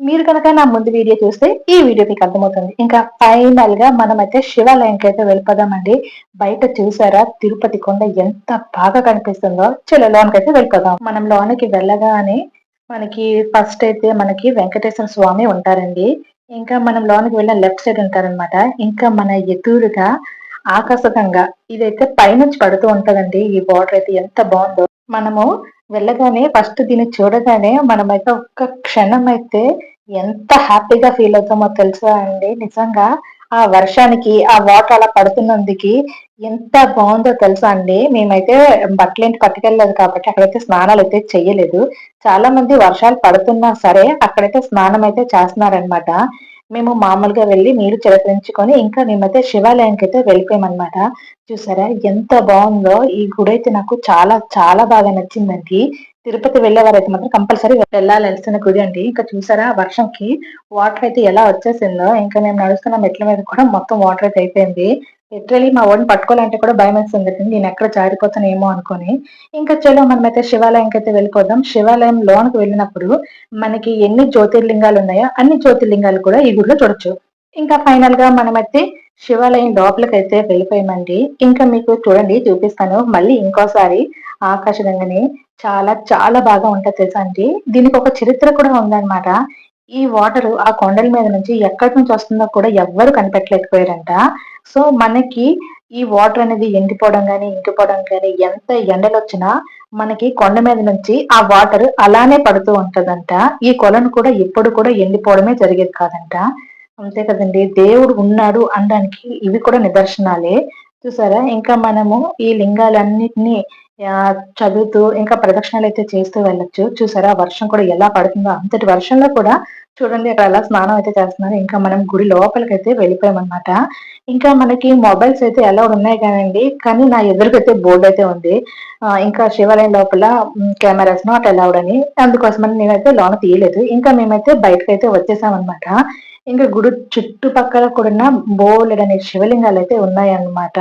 మీరు కనుక నా ముందు వీడియో చూస్తే ఈ వీడియో మీకు అర్థమవుతుంది. ఇంకా ఫైనల్ గా మనమైతే శివాలయంకి అయితే వెళ్ళిపోదామండి. బయట చూసారా తిరుపతి కొండ ఎంత బాగా కనిపిస్తుందో. చలో లోనకైతే వెళ్ళిపోదాం. మనం లోనికి వెళ్ళగానే మనకి ఫస్ట్ అయితే మనకి వెంకటేశ్వర స్వామి ఉంటారండి. ఇంకా మనం లోనికి వెళ్ళిన లెఫ్ట్ సైడ్ ఉంటారనమాట. ఇంకా మన ఎదురుగా ఆకాశగంగా ఇదైతే పైనుంచి పడుతూ ఉంటదండి. ఈ వాటర్ అయితే ఎంత బాగుందో. మనము వెళ్ళగానే ఫస్ట్ దీన్ని చూడగానే మనమైతే ఒక్క క్షణం అయితే ఎంత హ్యాపీగా ఫీల్ అవుతామో తెలుసా అండి. నిజంగా ఆ వర్షానికి ఆ వాటర్ అలా పడుతున్నందుకి ఎంత బాగుందో తెలుసా అండి. మేమైతే బట్టలేంటి పట్టుకెళ్ళలేదు కాబట్టి అక్కడైతే స్నానాలు అయితే చెయ్యలేదు. చాలా మంది వర్షాలు పడుతున్నా సరే అక్కడైతే స్నానం అయితే చేస్తున్నారనమాట. మేము మామూలుగా వెళ్ళి నీళ్లు చిలకరించుకొని ఇంకా మేమైతే శివాలయానికి అయితే వెళ్ళిపోయామన్నమాట. చూసారా ఎంత బాగుందో. ఈ గుడి అయితే నాకు చాలా చాలా బాగా నచ్చిందండి. తిరుపతి వెళ్ళేవారైతే మాత్రం కంపల్సరీ వెళ్ళాల్సిన గుడి అండి. ఇంకా చూసారా వర్షంకి వాటర్ అయితే ఎలా వచ్చేసిందో. ఇంకా మేము నడుస్తున్న మెట్ల మీద కూడా మొత్తం వాటర్ అయితే అయిపోయింది. లిటరలీ మా వాడిని పట్టుకోవాలంటే కూడా భయం వేస్తుంది. నేను ఎక్కడ జారిపోతానేమో అనుకొని. ఇంకా చలో మనమైతే శివాలయంకి అయితే వెళ్ళిపోదాం. శివాలయం లోనికి వెళ్ళినప్పుడు మనకి ఎన్ని జ్యోతిర్లింగాలు ఉన్నాయో అన్ని జ్యోతిర్లింగాలు కూడా ఈ గుడిలో చూడొచ్చు. ఇంకా ఫైనల్ గా మనమైతే శివాలయం లోపలికైతే వెళ్ళిపోయామండి. ఇంకా మీకు చూడండి చూపిస్తాను మళ్ళీ ఇంకోసారి ఆకాశగంగని. చాలా చాలా బాగా ఉంటది తెలుసా అండి. దీనికి ఒక చరిత్ర కూడా ఉందన్నమాట. ఈ వాటర్ ఆ కొండల మీద నుంచి ఎక్కడి నుంచి వస్తుందో కూడా ఎవ్వరు కనిపెట్టలేకపోయారంట. సో మనకి ఈ వాటర్ అనేది ఎండిపోవడం గానీ, ఇంకిపోవడం గానీ ఎంత ఎండలొచ్చినా మనకి కొండ మీద నుంచి ఆ వాటర్ అలానే పడుతూ ఉంటదంట. ఈ కొలను కూడా ఎప్పుడు కూడా ఎండిపోవడమే జరిగేది కాదంట. అంతే కదండీ! దేవుడు ఉన్నాడు అనడానికి ఇవి కూడా నిదర్శనాలే. చూసారా? ఇంకా మనము ఈ లింగాలన్నిటిని చదువుతూ ఇంకా ప్రదక్షిణలైతే చేస్తూ వెళ్ళొచ్చు. చూసారా? వర్షం కూడా ఎలా పడుతుందో అంతటి వర్షంలో కూడా చూడండి అక్కడ ఎలా స్నానం అయితే చేస్తున్నారు. ఇంకా మనం గుడి లోపలికైతే వెళ్ళిపోయామన్నమాట. ఇంకా మనకి మొబైల్స్ అయితే అలౌడ్ ఉన్నాయి కానండి. కానీ నా ఎదురుగైతే బోర్డ్ అయితే ఉంది. ఇంకా శివాలయం లోపల కెమెరాస్ నాట్ అలౌడ్ అని. అందుకోసమని నేనైతే లోన తీయలేదు. ఇంకా మేమైతే బయటకైతే వచ్చేసామన్నమాట. ఇంకా గుడి చుట్టుపక్కల కూడా బోలెడన్ని శివలింగాలైతే ఉన్నాయన్నమాట.